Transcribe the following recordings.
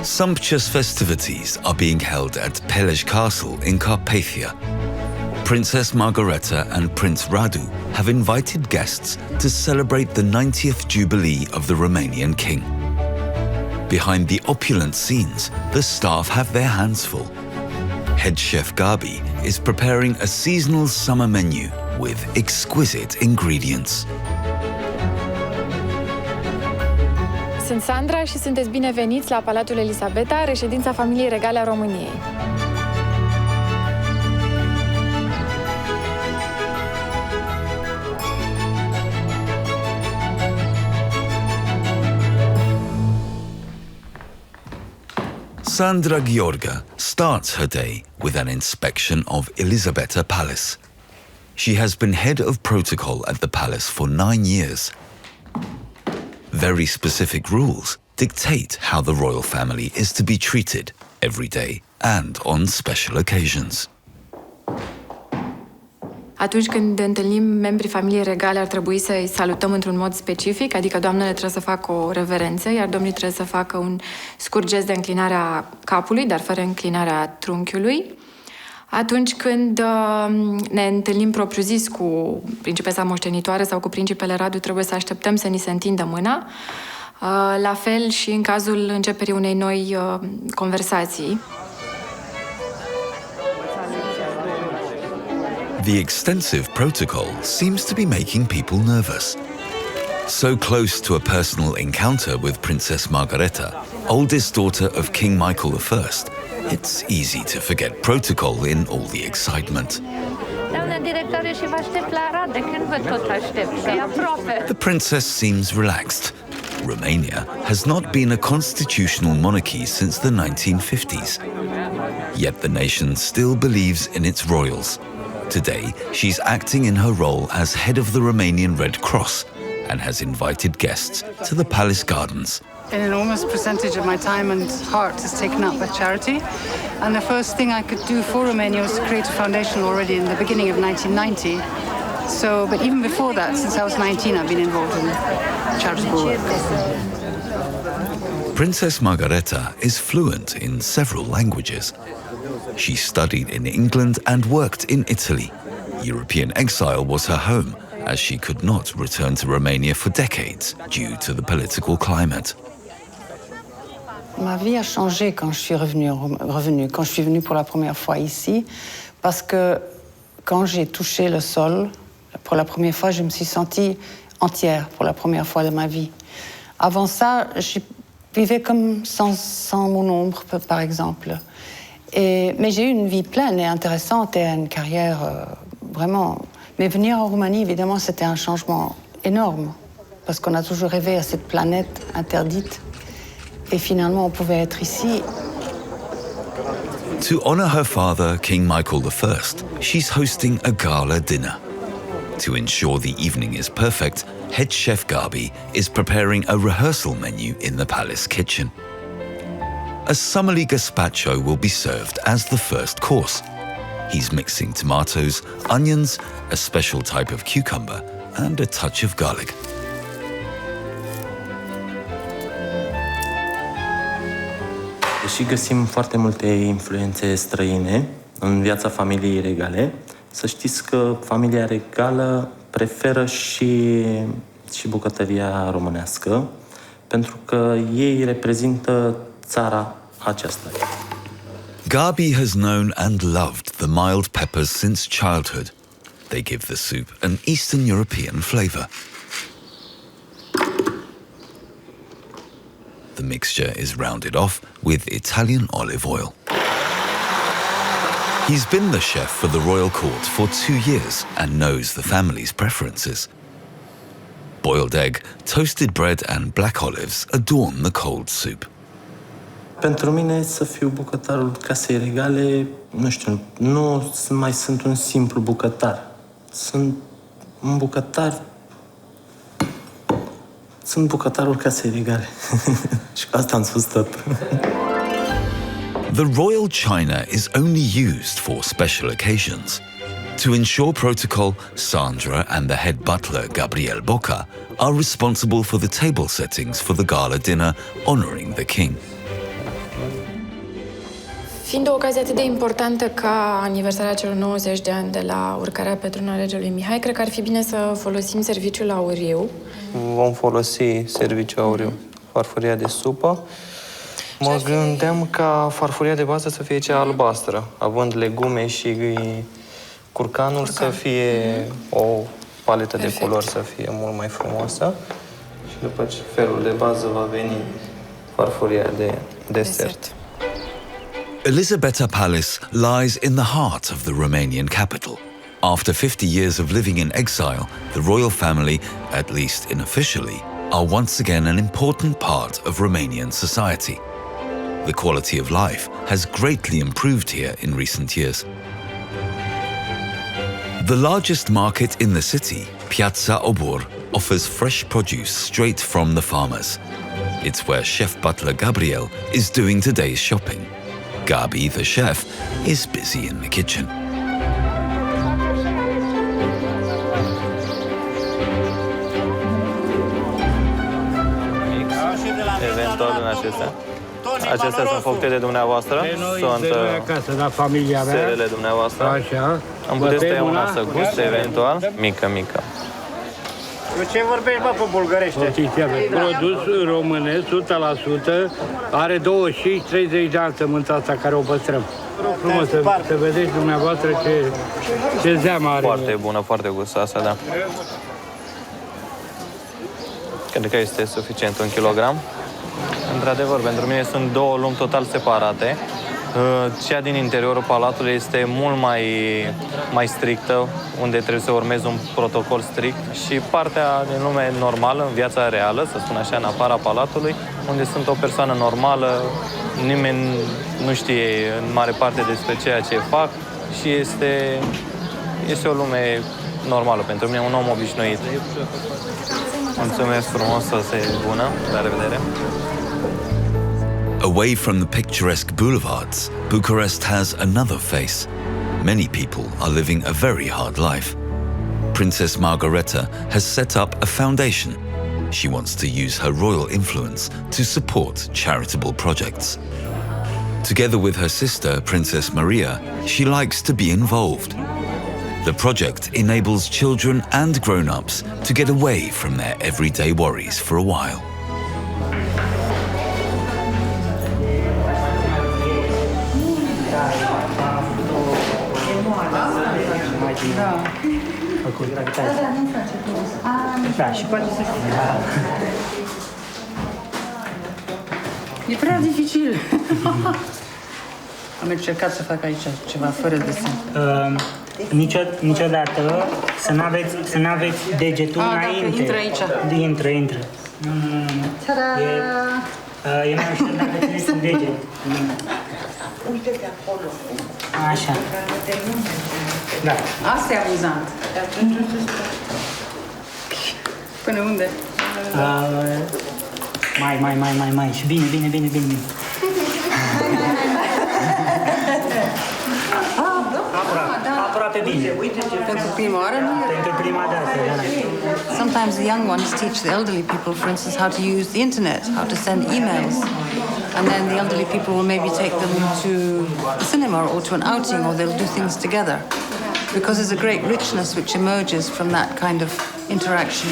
Sumptuous festivities are being held at Peleș Castle in Carpathia. Princess Margareta and Prince Radu have invited guests to celebrate the 90th Jubilee of the Romanian king. Behind the opulent scenes, the staff have their hands full. Head chef Gaby is preparing a seasonal summer menu with exquisite ingredients. Sunt Sandra și sunteți bineveniți la Palatul Elisabeta, reședința familiei regale a României. Sandra Gheorghe starts her day with an inspection of Elisabeta Palace. She has been head of protocol at the palace for 9 years. Very specific rules dictate how the royal family is to be treated every day and on special occasions. Atunci când întâlnim membrii familiei regale, ar trebui să-i salutăm într-un mod specific, adică doamnele trebuie să facă o reverență, iar domnii trebuie să facă un scurt gest de înclinare a capului, dar fără înclinarea trunchiului. Atunci când ne întâlnim propriu-zis cu principesa moștenitoare sau cu principele Radu, trebuie să așteptăm să ni se întindă mâna. La fel și în cazul începerii unei noi conversații. The extensive protocol seems to be making people nervous. So close to a personal encounter with Princess Margareta, oldest daughter of King Michael I, it's easy to forget protocol in all the excitement. The princess seems relaxed. Romania has not been a constitutional monarchy since the 1950s. Yet the nation still believes in its royals. Today, she's acting in her role as head of the Romanian Red Cross and has invited guests to the palace gardens. An enormous percentage of my time and heart is taken up by charity. And the first thing I could do for Romania was to create a foundation already in the beginning of 1990. But even before that, since I was 19, I've been involved in charitable work. Princess Margareta is fluent in several languages. She studied in England and worked in Italy. European exile was her home, as she could not return to Romania for decades due to the political climate. Ma vie a changé quand je suis revenue, quand je suis venue pour la première fois ici, parce que quand j'ai touché le sol, pour la première fois, je me suis sentie entière pour la première fois de ma vie. Avant ça, je vivais comme sans mon ombre, par exemple. Mais j'ai eu une vie pleine et intéressante et une carrière vraiment... Mais venir en Roumanie, évidemment, c'était un changement énorme, parce qu'on a toujours rêvé à cette planète interdite. Et finalement, on pouvait être ici. To honor her father, King Michael I, she's hosting a gala dinner. To ensure the evening is perfect, head chef Gaby is preparing a rehearsal menu in the palace kitchen. A summerly gazpacho will be served as the first course. He's mixing tomatoes, onions, a special type of cucumber, and a touch of garlic. Deși găsim foarte multe influențe străine în viața familiei regale, să știți că familia regală preferă și bucătăria românească, pentru că ei reprezintă țara aceasta. Gaby has known and loved the mild peppers since childhood. They give the soup an Eastern European flavor. The mixture is rounded off with Italian olive oil. He's been the chef for the Royal Court for 2 years and knows the family's preferences. Boiled egg, toasted bread and black olives adorn the cold soup. Pentru mine să fiu bucătarul casei regale, nu știu, nu mai sunt un simplu bucătar. Sunt un bucătar. Sunt bucătarul casei regale. Și cu asta am spus tot. The royal china is only used for special occasions. To ensure protocol, Sandra and the head butler, Gabriel Boca, are responsible for the table settings for the gala dinner honoring the king. Fiind o ocazie atât de importantă ca aniversarea celor 90 de ani de la urcarea pe tronul regelui Mihai, cred că ar fi bine să folosim serviciul auriu. Vom folosi serviciul auriu, farfuria de supă. Mă gândeam ca farfuria de bază să fie cea albastră, având legume și curcanul să fie o paletă de culori, să fie mult mai frumoasă. Și după ce felul de bază va veni farfuria de desert. Elisabeta Palace lies in the heart of the Romanian capital. After 50 years of living in exile, the royal family, at least unofficially, are once again an important part of Romanian society. The quality of life has greatly improved here in recent years. The largest market in the city, Piața Obor, offers fresh produce straight from the farmers. It's where chef butler Gabriel is doing today's shopping. Gaby, the chef, is busy in the kitchen. Eventual în acestea. Acestea sunt făcute de dumneavoastră? Sunt acasă, la familia mea. serele dumneavoastră? Așa. Am puteți tăia una să gust, eventual? Mică. Ce vorbești, bă, pe bulgărește? Produs românesc, 100%, are 25-30 de ani sămânța asta care o păstrăm. Frumos, să vedeți dumneavoastră ce zeamă are. Foarte bună, foarte gustoasă, da. Cred că este suficient 1 kilogram. Într-adevăr, pentru mine sunt două lumi total separate. Cea din interiorul palatului este mult mai strictă, unde trebuie să urmezi un protocol strict, și partea din lume normală, în viața reală, să spun așa, în afara palatului, unde sunt o persoană normală, nimeni nu știe în mare parte despre ceea ce fac și este o lume normală pentru mine, un om obișnuit. Mulțumesc frumos, să fie bună, la revedere! Away from the picturesque boulevards, Bucharest has another face. Many people are living a very hard life. Princess Margareta has set up a foundation. She wants to use her royal influence to support charitable projects. Together with her sister, Princess Maria, she likes to be involved. The project enables children and grown-ups to get away from their everyday worries for a while. Și poate să fie. E prea dificil. Am încercat să fac aici ceva fără desen. Niciodată să n-aveți degetul înainte. Intră aici. Intră. E mai ușor dacă țineți un deget. Uite-te acolo. Așa. Da. Asta e amuzant. Până unde? Mai. Și bine. Aproape bine. Pentru prima oară? Pentru prima dată, da. Sometimes the young ones teach the elderly people, for instance, how to use the internet, how to send emails. And then the elderly people will maybe take them to the cinema or to an outing, or they'll do things together. Because there's a great richness which emerges from that kind of interaction.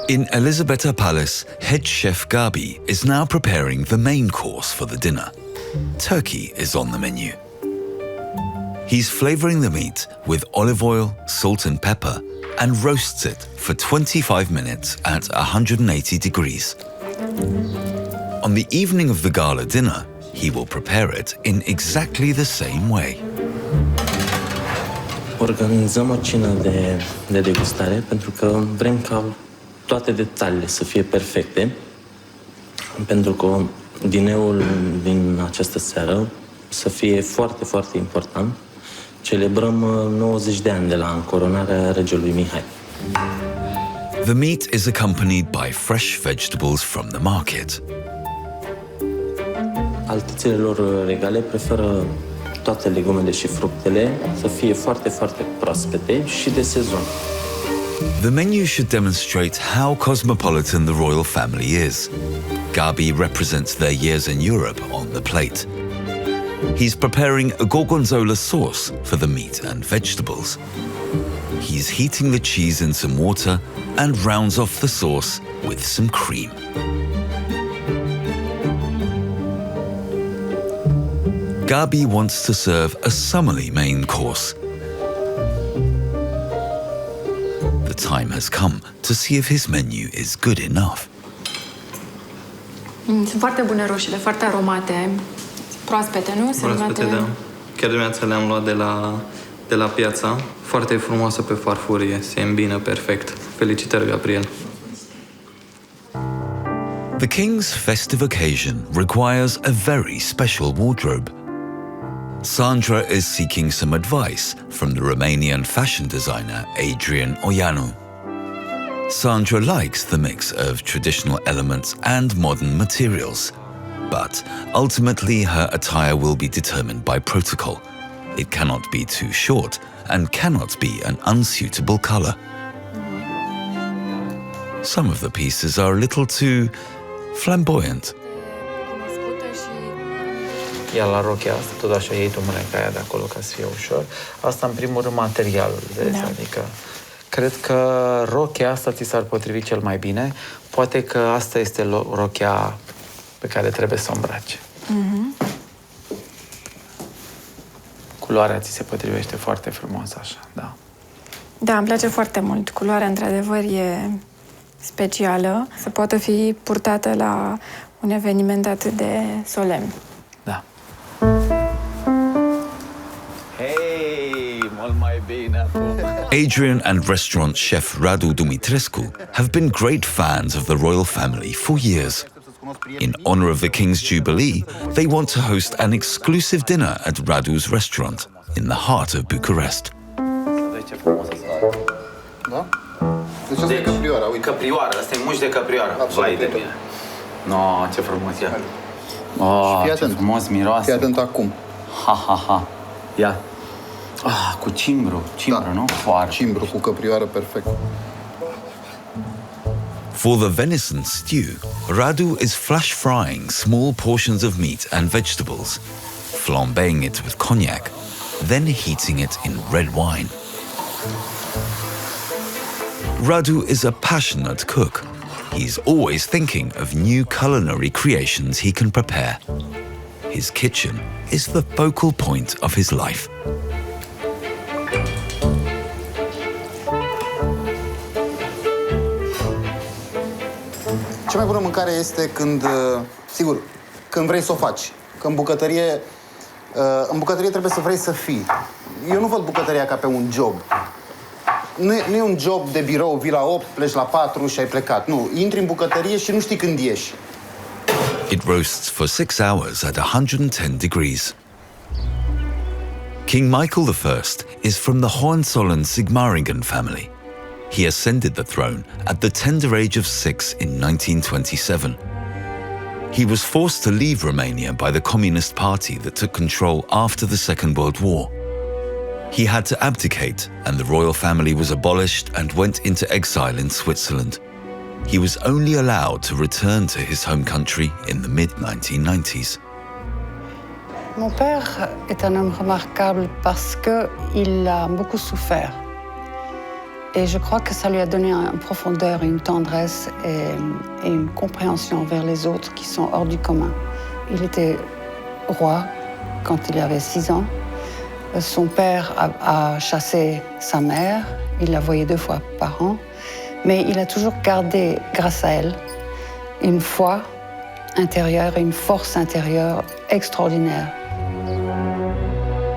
In Elisabeta Palace, head chef Gaby is now preparing the main course for the dinner. Turkey is on the menu. He's flavoring the meat with olive oil, salt and pepper, and roasts it for 25 minutes at 180 degrees. On the evening of the gala dinner, he will prepare it in exactly the same way. Organizăm o cină de degustare pentru că vrem ca toate detaliile să fie perfecte, pentru că dineul din această seară să fie foarte, foarte important. Celebrăm 90 de ani de la încoronarea regelui Mihai. The meat is accompanied by fresh vegetables from the market. Altățile lor regale preferă toate legumele și fructele să fie foarte, foarte proaspete și de sezon. The menu should demonstrate how cosmopolitan the royal family is. Gaby represents their years in Europe on the plate. He's preparing a gorgonzola sauce for the meat and vegetables. He's heating the cheese in some water and rounds off the sauce with some cream. Gaby wants to serve a summerly main course. The time has come to see if his menu is good enough. Sunt foarte bune roșiile, foarte aromate, proaspete, nu? Proaspete, da. Chiar dimineața le-am luat de la piața. Foarte frumoasă pe farfurie, se îmbină perfect. Felicitări, Gabriel. The king's festive occasion requires a very special wardrobe. Sandra is seeking some advice from the Romanian fashion designer Adrian Oianu. Sandra likes the mix of traditional elements and modern materials, but ultimately her attire will be determined by protocol. It cannot be too short and cannot be an unsuitable color. Some of the pieces are a little too flamboyant. Ia la rochia asta, tot așa iei tu mâneca aia de acolo ca să fie ușor. Asta în primul rând materialul, vezi? Da. Adică cred că rochia asta ți s-ar potrivi cel mai bine. Poate că asta este rochia pe care trebuie să o îmbraci. Culoarea ți se potrivește foarte frumos așa, da. Da, îmi place foarte mult. Culoarea, într-adevăr, e specială. Să poată fi purtată la un eveniment atât de solemn. Da. Hei, mult mai bine acum. Adrian and restaurant chef Radu Dumitrescu have been great fans of the royal family for years. In honor of the King's Jubilee, they want to host an exclusive dinner at Radu's restaurant in the heart of Bucharest. Da? Deci asta e căprioara, uite. Căprioară, asta e mușchi de căprioară. Absolut. De mine. No, ce frumos e. Oh, ce frumos miroase. Fii atent acum. Ha. Ia. Ah, cu cimbru, da. Nu? Foarte. Cimbru cu căprioară, perfect. For the venison stew, Radu is flash frying small portions of meat and vegetables, flambeing it with cognac, then heating it in red wine. Radu is a passionate cook. He's always thinking of new culinary creations he can prepare. His kitchen is the focal point of his life. Cea mai bună mâncare este când, sigur, când vrei să o faci. Că în bucătărie trebuie să vrei să fii. Eu nu văd bucătăria ca pe un job. Nu e un job de birou, vii la 8, pleci la 4 și ai plecat. Nu, intri în bucătărie și nu știi când ieși. It roasts for 6 hours at 110 degrees. King Michael I is from the Hohenzollern-Sigmaringen family. He ascended the throne at the tender age of 6 in 1927. He was forced to leave Romania by the Communist Party that took control after the Second World War. He had to abdicate, and the royal family was abolished and went into exile in Switzerland. He was only allowed to return to his home country in the mid-1990s. Mon père est un homme remarquable parce qu'il a beaucoup souffert. Et je crois que ça lui a donné une profondeur, une tendresse et une compréhension envers les autres qui sont hors du commun. Il était roi quand il avait 6 ans. Son père a chassé sa mère, il la voyait 2 fois par an, mais il a toujours gardé, grâce à elle, une foi intérieure, une force intérieure extraordinaire.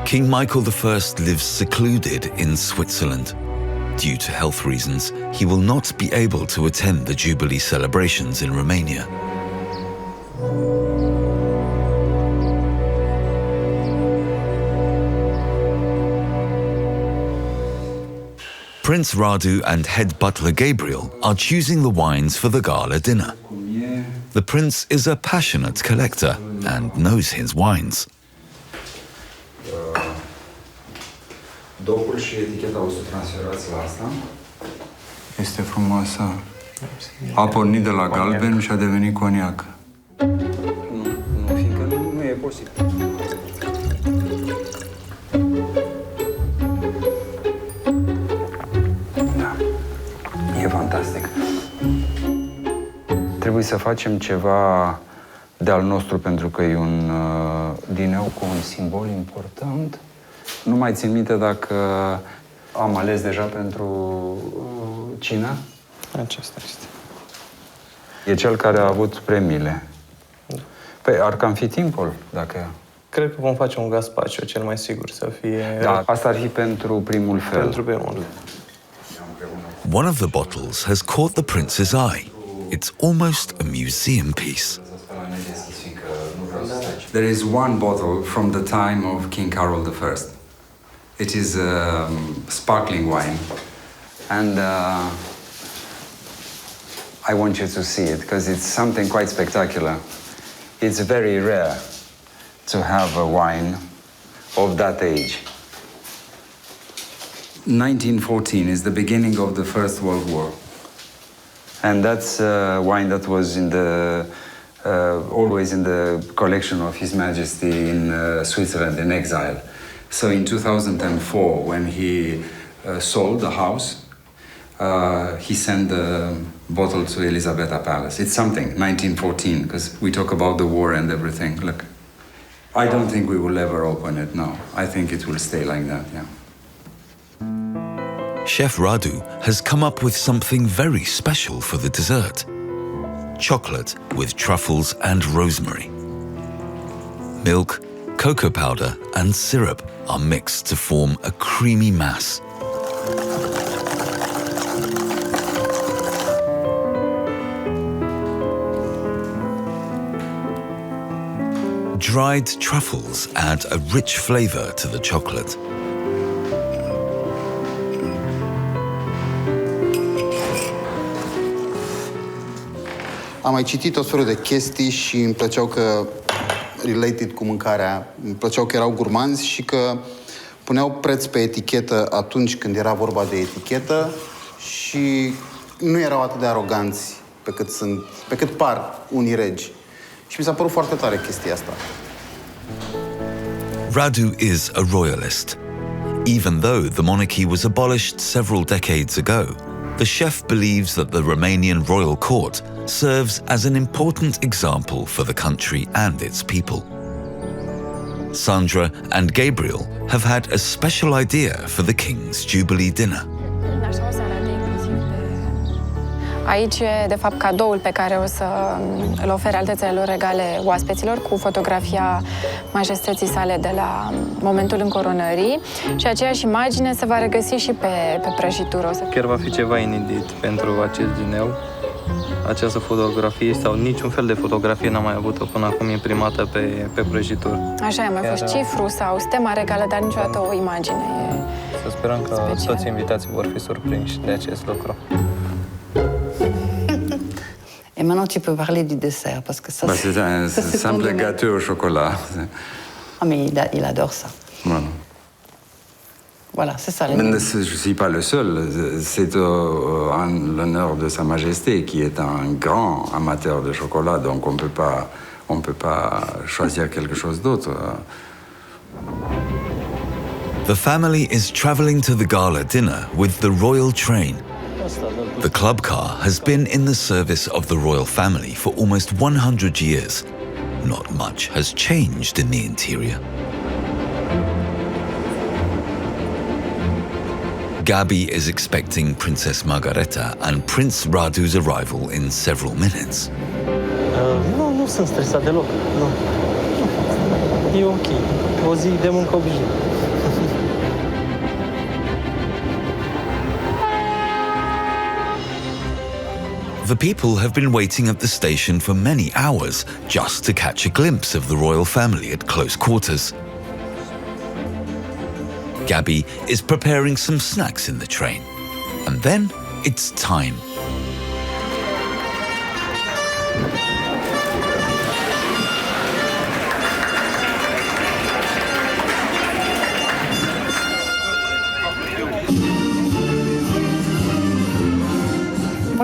King Michael I lives secluded in Switzerland. Due to health reasons, he will not be able to attend the Jubilee celebrations in Romania. Prince Radu and head butler Gabriel are choosing the wines for the gala dinner. The prince is a passionate collector and knows his wines. Docul și eticheta o să transferați la asta. Este frumoasă. A pornit de la galben și a devenit coniac. Nu, fiindcă nu e posibil. Da, e fantastic. Trebuie să facem ceva de-al nostru, pentru că e un dineu cu un simbol important. Nu mai țin minte dacă am ales deja pentru cina. Acesta este. E cel care a avut premiile. Da. Păi ar cam fi timpul, dacă... Cred că vom face un gazpacho, cel mai sigur să fie... Da, asta ar fi pentru primul fel. Pentru primul. One of the bottles has caught the prince's eye. It's almost a museum piece. There is one bottle from the time of King Carol I. It is sparkling wine. And I want you to see it, because it's something quite spectacular. It's very rare to have a wine of that age. 1914 is the beginning of the First World War. And that's wine that was in the always in the collection of His Majesty in Switzerland in exile. So in 2004, when he sold the house, he sent the bottle to Elisabeta Palace. It's something, 1914, because we talk about the war and everything. Look, I don't think we will ever open it, no. I think it will stay like that, yeah. Chef Radu has come up with something very special for the dessert. Chocolate with truffles and rosemary. Milk, cocoa powder and syrup are mixed to form a creamy mass. Dried truffles add a rich flavor to the chocolate. Am mai citit tot felul de chestii și îmi plăceau că, related cu mâncarea, îmi plăceau că erau gurmanzi și că puneau preț pe etichetă atunci când era vorba de etichetă și nu erau atât de aroganți pe cât par unii regi. Și mi s-a părut foarte tare chestia asta. Radu is a royalist. Even though the monarchy was abolished several decades ago, the chef believes that the Romanian Royal Court serves as an important example for the country and its people. Sandra and Gabriel have had a special idea for the King's Jubilee dinner. Aici e, de fapt, cadoul pe care o să îl ofere altețele lor regale oaspeților, cu fotografia majestății sale de la momentul încoronării și aceeași imagine se va regăsi și pe prăjitură. Chiar va fi ceva inedit pentru acest dineu. Această fotografie sau niciun fel de fotografie n-am mai avut-o până acum imprimată pe prăjitură. Așa, a mai fost cifru sau stema regală, dar niciodată o imagine. Să sperăm că toți invitații vor fi surprinși de acest lucru. Et maintenant, tu peux parler du dessert, parce que ça, c'est un simple gâteau au chocolat. Ah, mais il adore ça. Voilà. Voilà, c'est ça. Mais je ne suis pas le seul. C'est en l'honneur de Sa Majesté, qui est un grand amateur de chocolat, donc on peut pas choisir quelque chose d'autre. The family is travelling to the gala dinner with the royal train. The club car has been in the service of the royal family for almost 100 years. Not much has changed in the interior. Gaby is expecting Princess Margareta and Prince Radu's arrival in several minutes. Nu sunt stresat deloc. Nu. E ok. O zi de muncă obișnuită. The people have been waiting at the station for many hours just to catch a glimpse of the royal family at close quarters. Gaby is preparing some snacks in the train. And then it's time.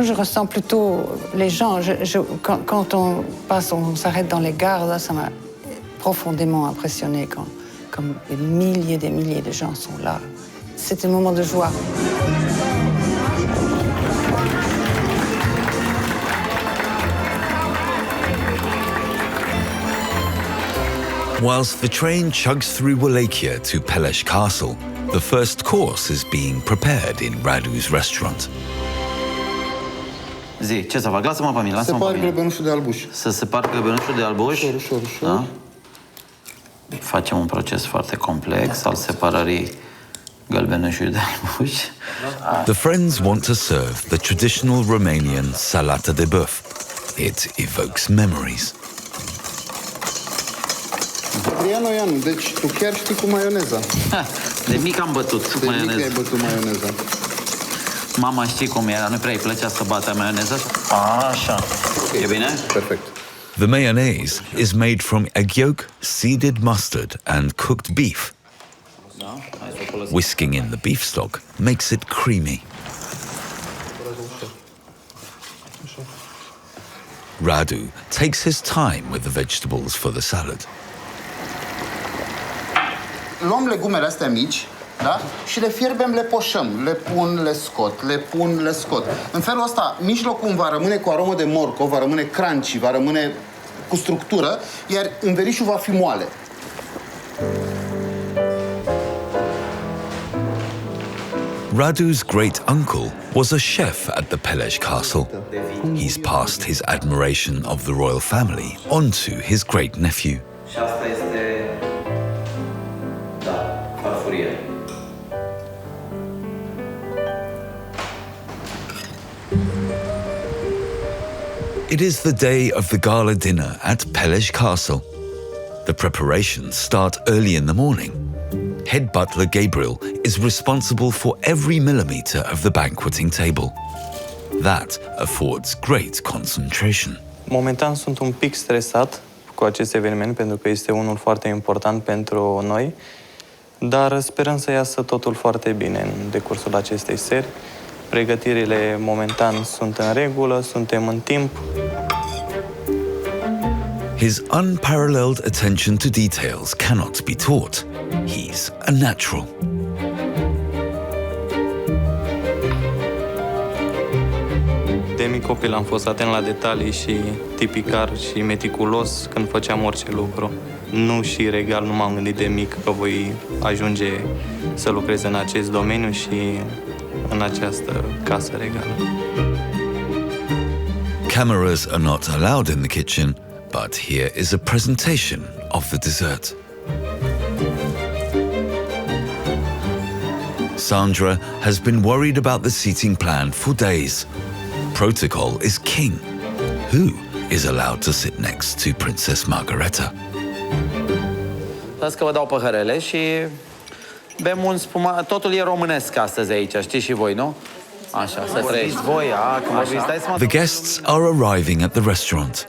Moi, je ressens plutôt les gens. Quand on passe, on s'arrête dans les gares, là, ça m'a profondément impressionné comme des milliers de gens sont là. C'est un moment de joie. Whilst the train chugs through Wallachia to Peleș Castle, the first course is being prepared in Radu's restaurant. Zi, ce să fac? Lasă-mă pe mine, lasă-mă pe mine. Grăbenușul de albuș. Să separ grăbenușul de albuș? Ușor. Da? Facem un proces foarte complex al separării gălbenușului de albuș. The friends want to serve the traditional Romanian salată de bœuf. It evokes memories. Adriano Ianu, deci tu chiar știi cu maioneza. De mic am bătut maioneză. De mic ai bătut maioneza. Mama știi cum era, nu prea îi plăcea să bată maioneză. Așa. E bine? Perfect. The mayonnaise is made from egg yolk, seeded mustard and cooked beef. Whisking in the beef stock makes it creamy. Radu takes his time with the vegetables for the salad. Luăm legumele astea mici, da? Și le fierbem, le poșăm, le pun, le scot, le pun, le scot. În felul ăsta, mijlocul va rămâne cu aromă de morcov, va rămâne crunchy, va rămâne cu structură, iar învelișul va fi moale. Radu's great-uncle was a chef at the Peleș Castle. He's passed his admiration of the royal family on to his great-nephew. Și asta este... Da, farfurie. It is the day of the gala dinner at Peleș Castle. The preparations start early in the morning. Head butler Gabriel is responsible for every millimeter of the banqueting table. That affords great concentration. Momentan sunt un pic stresat cu acest eveniment pentru că este unul foarte important pentru noi, dar sperăm să iasă totul foarte bine în decursul acestei seri. Pregătirile momentan sunt în regulă, suntem în timp. His unparalleled attention to details cannot be taught. He's a natural. De mic copil am fost atent la detalii și tipicar și meticulos când făceam orice lucru. Nu și regal, nu m-am gândit de mic că voi ajunge să lucrez în acest domeniu și în această casă regală. Cameras are not allowed in the kitchen, but here is a presentation of the dessert. Sandra has been worried about the seating plan for days. Protocol is king. Who is allowed to sit next to Princess Margareta? Las că vă dau păhărele și bem un spumat. Totul e românesc astăzi aici, știți și voi, nu? Așa, să trăiți voi, când vorbiți, stai să mă... The guests are arriving at the restaurant.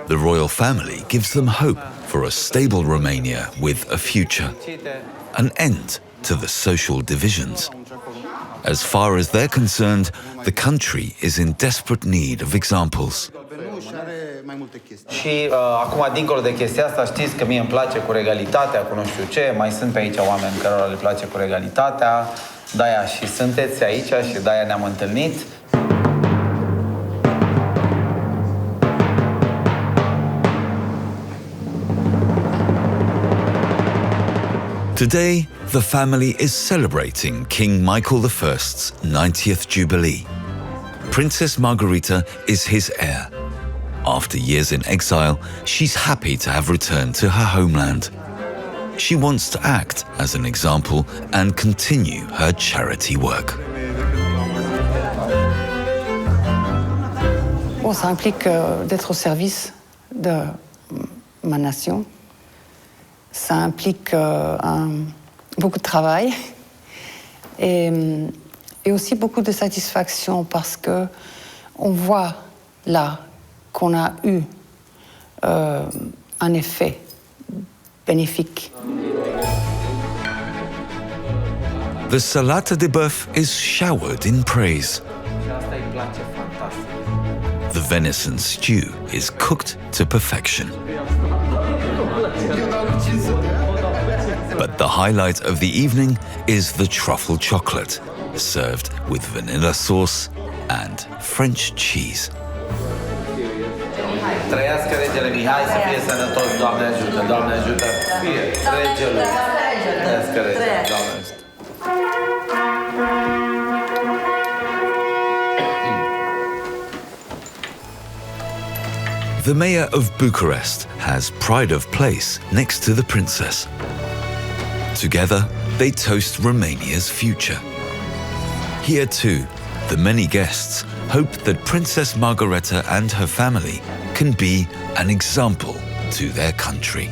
The royal family gives them hope for a stable Romania with a future, an end to the social divisions. As far as they're concerned, the country is in desperate need of examples. Și acum, dincolo de chestia asta, știți că mie îmi place cu regalitatea, cu nu știu ce, mai sunt pe aici oameni cărora le place cu regalitatea, de-aia și sunteți aici și de-aia ne-am întâlnit. Today, the family is celebrating King Michael I's 90th Jubilee. Princess Margarita is his heir. After years in exile, she's happy to have returned to her homeland. She wants to act as an example and continue her charity work. Bon, ça implique d'être au service de ma nation. Ça implique beaucoup de travail et aussi beaucoup de satisfaction parce que on voit là qu'on a eu un effet bénéfique. The salata de bœuf is showered in praise. The venison stew is cooked to perfection. But the highlight of the evening is the truffle chocolate, served with vanilla sauce and French cheese. Trăiască regele Mihai, să fie sănătos, Doamne ajută, Doamne ajută. Regelui. Trăiască regele, Doamne ajută. The mayor of Bucharest has pride of place next to the princess. Together, they toast Romania's future. Here too, the many guests hope that Princess Margareta and her family can be an example to their country.